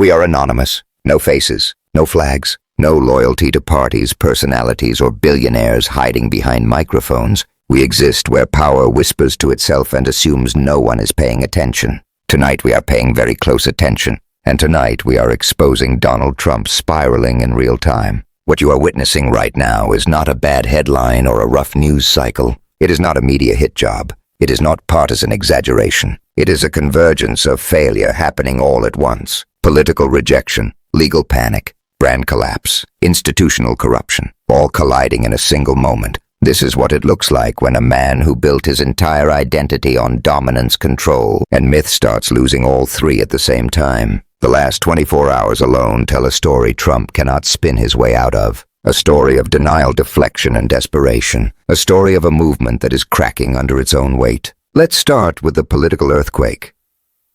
We are anonymous. No faces, no flags, no loyalty to parties, personalities, or billionaires hiding behind microphones. We exist where power whispers to itself and assumes no one is paying attention. Tonight we are paying very close attention, and tonight we are exposing Donald Trump spiraling in real time. What you are witnessing right now is not a bad headline or a rough news cycle. It is not a media hit job. It is not partisan exaggeration. It is a convergence of failure happening all at once. Political rejection, legal panic, brand collapse, institutional corruption, all colliding in a single moment. This is what it looks like when a man who built his entire identity on dominance, control, and myth starts losing all three at the same time. The last 24 hours alone tell a story Trump cannot spin his way out of. A story of denial, deflection, and desperation. A story of a movement that is cracking under its own weight. Let's start with the political earthquake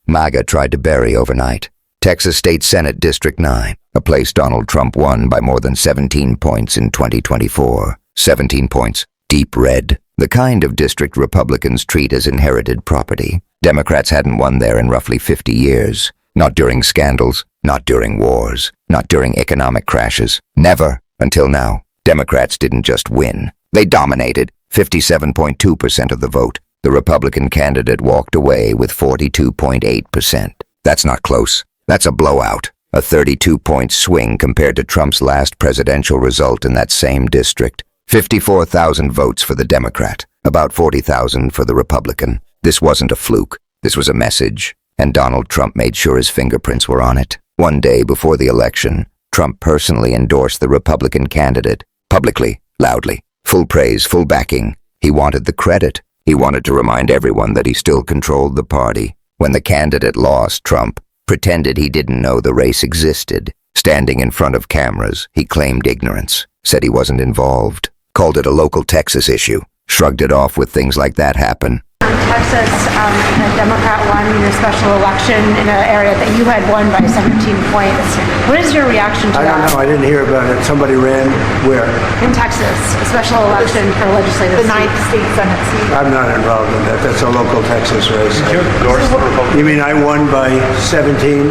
MAGA tried to bury overnight. Texas State Senate District 9, a place Donald Trump won by more than 17 points in 2024. 17 points, deep red, the kind of district Republicans treat as inherited property. Democrats hadn't won there in roughly 50 years. Not during scandals, not during wars, not during economic crashes. Never, until now. Democrats didn't just win. They dominated, 57.2% of the vote. The Republican candidate walked away with 42.8%. That's not close. That's a blowout. A 32-point swing compared to Trump's last presidential result in that same district. 54,000 votes for the Democrat, about 40,000 for the Republican. This wasn't a fluke. This was a message, and Donald Trump made sure his fingerprints were on it. One day before the election, Trump personally endorsed the Republican candidate, publicly, loudly. Full praise, full backing. He wanted the credit. He wanted to remind everyone that he still controlled the party. When the candidate lost, Trump pretended he didn't know the race existed. Standing in front of cameras, he claimed ignorance, said he wasn't involved, called it a local Texas issue, shrugged it off with things like that happen. Texas, a Democrat won your special election in an area that you had won by 17 points. What is your reaction to that? I don't know. I didn't hear about it. Somebody ran where? In Texas, a special election for legislative The ninth state Senate seat. I'm not involved in that. That's a local Texas race. Did you endorse the Republican? You mean I won by 17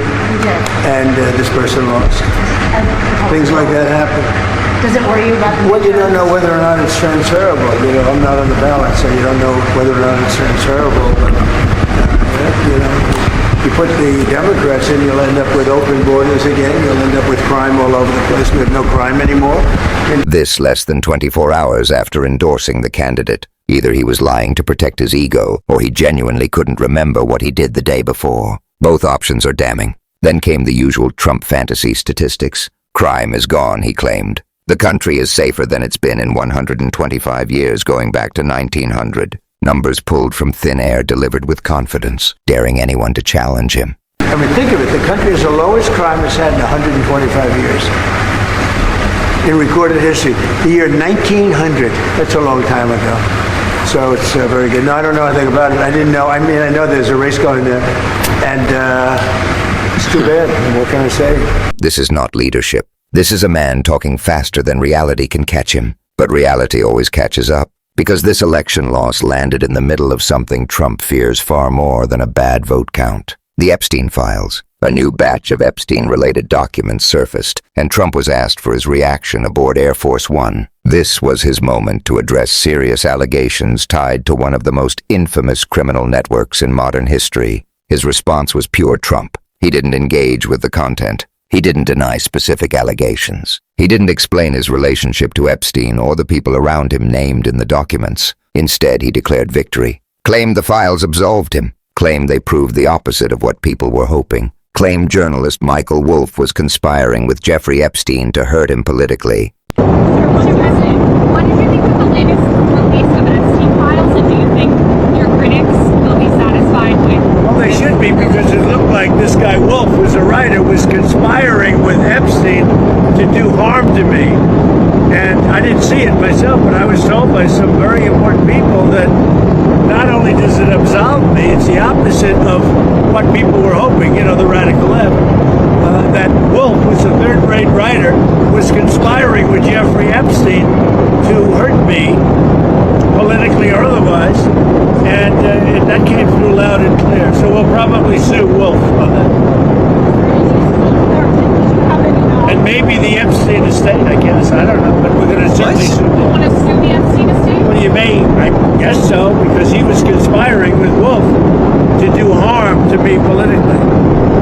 and this person lost? Things like that happen. Does it worry you about the Well, you don't know whether or not it's transferable. You know, I'm not on the ballot, so you don't know whether or not it's transferable. But, you put the Democrats in, you'll end up with open borders again. You'll end up with crime all over the place. We have no crime anymore. This less than 24 hours after endorsing the candidate. Either he was lying to protect his ego, or he genuinely couldn't remember what he did the day before. Both options are damning. Then came the usual Trump fantasy statistics. Crime is gone, he claimed. The country is safer than it's been in 125 years, going back to 1900. Numbers pulled from thin air, delivered with confidence, daring anyone to challenge him. I mean, think of it. The country has the lowest crime it's had in 125 years. In recorded history. The year 1900. That's a long time ago. So it's very good. No, I don't know anything about it. I didn't know. I mean, I know there's a race going there. And it's too bad. What can I say? This is not leadership. This is a man talking faster than reality can catch him. But reality always catches up, because this election loss landed in the middle of something Trump fears far more than a bad vote count. The Epstein files. A new batch of Epstein-related documents surfaced, and Trump was asked for his reaction aboard Air Force One. This was his moment to address serious allegations tied to one of the most infamous criminal networks in modern history. His response was pure Trump. He didn't engage with the content. He didn't deny specific allegations. He didn't explain his relationship to Epstein or the people around him named in the documents. Instead, he declared victory. Claimed the files absolved him. Claimed they proved the opposite of what people were hoping. Claimed journalist Michael Wolff was conspiring with Jeffrey Epstein to hurt him politically. Mr. President, what did you think of the latest release of Epstein files, and do you think your critics will be satisfied with? Well, they should be, because it looked like this guy Wolf was a writer, was conspiring with Epstein to do harm to me. And I didn't see it myself, but I was told by some very important people that not only does it absolve me, it's the opposite of what people were hoping, the radical left. That Wolf was a third-rate writer, was conspiring with Jeffrey Epstein to hurt me, politically or otherwise, and that came through loud and clear. So we'll probably sue Wolf on that. Epstein estate, I guess. I don't know, but we're going to certainly sue You them. want to sue the Epstein estate? Well, you may, I guess so, because he was conspiring with Wolf to do harm to me politically.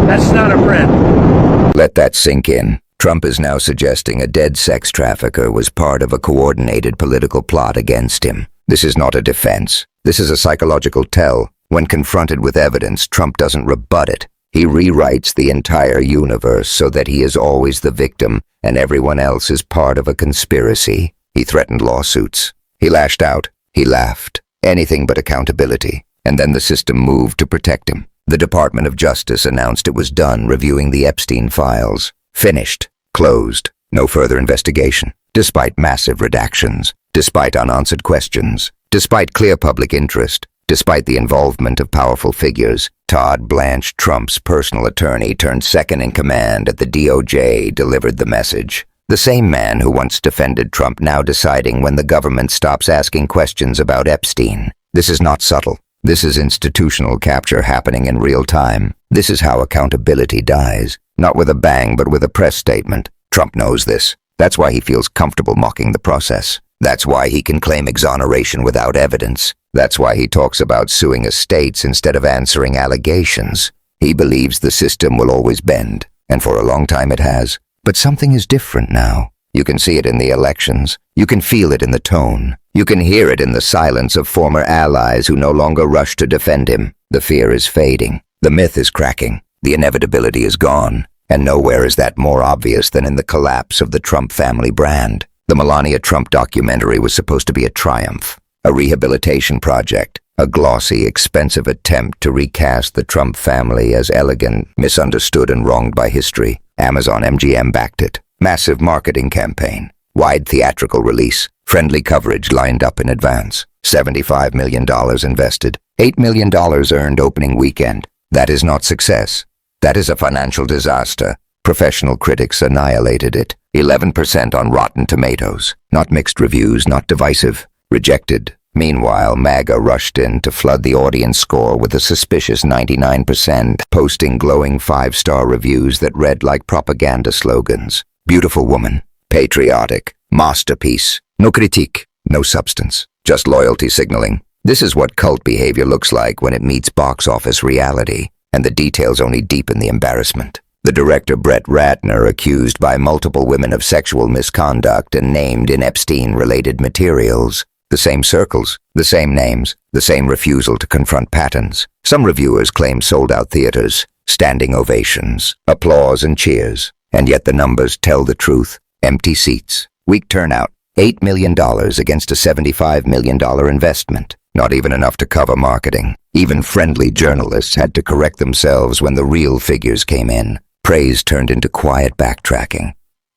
That's not a friend. Let that sink in. Trump is now suggesting a dead sex trafficker was part of a coordinated political plot against him. This is not a defense. This is a psychological tell. When confronted with evidence, Trump doesn't rebut it. He rewrites the entire universe so that he is always the victim and everyone else is part of a conspiracy. He threatened lawsuits. He lashed out. He laughed. Anything but accountability. And then the system moved to protect him. The Department of Justice announced it was done reviewing the Epstein files. Finished. Closed. No further investigation. Despite massive redactions. Despite unanswered questions. Despite clear public interest. Despite the involvement of powerful figures, Todd Blanche, Trump's personal attorney turned second in command at the DOJ, delivered the message. The same man who once defended Trump now deciding when the government stops asking questions about Epstein. This is not subtle. This is institutional capture happening in real time. This is how accountability dies. Not with a bang, but with a press statement. Trump knows this. That's why he feels comfortable mocking the process. That's why he can claim exoneration without evidence. That's why he talks about suing estates instead of answering allegations. He believes the system will always bend, and for a long time it has. But something is different now. You can see it in the elections. You can feel it in the tone. You can hear it in the silence of former allies who no longer rush to defend him. The fear is fading. The myth is cracking. The inevitability is gone. And nowhere is that more obvious than in the collapse of the Trump family brand. The Melania Trump documentary was supposed to be a triumph, a rehabilitation project, a glossy, expensive attempt to recast the Trump family as elegant, misunderstood, and wronged by history. Amazon MGM backed it. Massive marketing campaign, wide theatrical release, friendly coverage lined up in advance. $75 million invested, $8 million earned opening weekend. That is not success. That is a financial disaster. Professional critics annihilated it. 11% on Rotten Tomatoes. Not mixed reviews, not divisive. Rejected. Meanwhile, MAGA rushed in to flood the audience score with a suspicious 99%, posting glowing 5-star reviews that read like propaganda slogans. Beautiful woman. Patriotic. Masterpiece. No critique. No substance. Just loyalty signaling. This is what cult behavior looks like when it meets box office reality, and the details only deepen the embarrassment. The director Brett Ratner, accused by multiple women of sexual misconduct and named in Epstein-related materials. The same circles, the same names, the same refusal to confront patterns. Some reviewers claim sold-out theaters, standing ovations, applause and cheers. And yet the numbers tell the truth. Empty seats, weak turnout, $8 million against a $75 million investment. Not even enough to cover marketing. Even friendly journalists had to correct themselves when the real figures came in. Praise turned into quiet backtracking.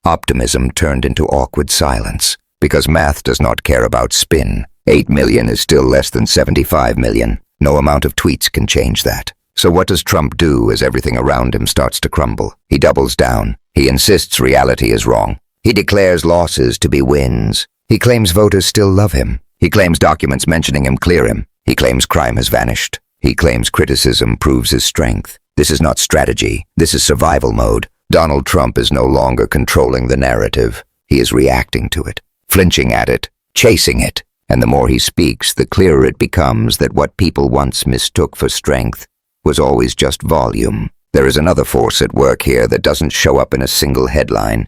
Optimism turned into awkward silence. Because math does not care about spin. 8 million is still less than 75 million. No amount of tweets can change that. So what does Trump do as everything around him starts to crumble? He doubles down. He insists reality is wrong. He declares losses to be wins. He claims voters still love him. He claims documents mentioning him clear him. He claims crime has vanished. He claims criticism proves his strength. This is not strategy. This is survival mode. Donald Trump is no longer controlling the narrative. He is reacting to it, flinching at it, chasing it. And the more he speaks, the clearer it becomes that what people once mistook for strength was always just volume. There is another force at work here that doesn't show up in a single headline.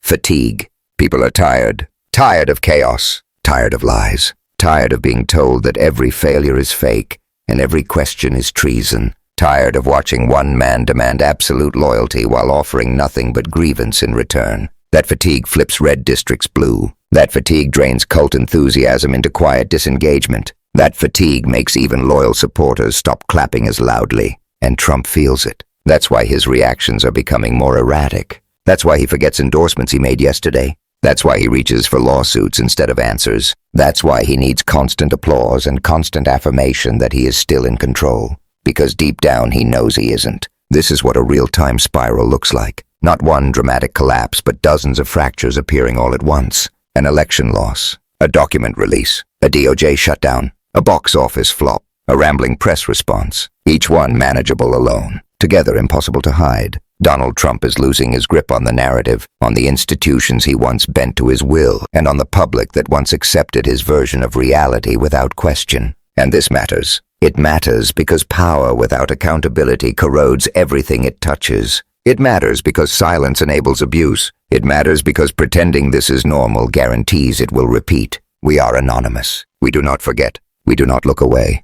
Fatigue. People are tired. Tired of chaos. Tired of lies. Tired of being told that every failure is fake and every question is treason. Tired of watching one man demand absolute loyalty while offering nothing but grievance in return. That fatigue flips red districts blue. That fatigue drains cult enthusiasm into quiet disengagement. That fatigue makes even loyal supporters stop clapping as loudly. And Trump feels it. That's why his reactions are becoming more erratic. That's why he forgets endorsements he made yesterday. That's why he reaches for lawsuits instead of answers. That's why he needs constant applause and constant affirmation that he is still in control. Because deep down he knows he isn't. This is what a real-time spiral looks like. Not one dramatic collapse, but dozens of fractures appearing all at once. An election loss, a document release, a DOJ shutdown, a box office flop, a rambling press response. Each one manageable alone. Together impossible to hide. Donald Trump is losing his grip on the narrative, on the institutions he once bent to his will, and on the public that once accepted his version of reality without question. And this matters. It matters because power without accountability corrodes everything it touches. It matters because silence enables abuse. It matters because pretending this is normal guarantees it will repeat. We are anonymous. We do not forget. We do not look away.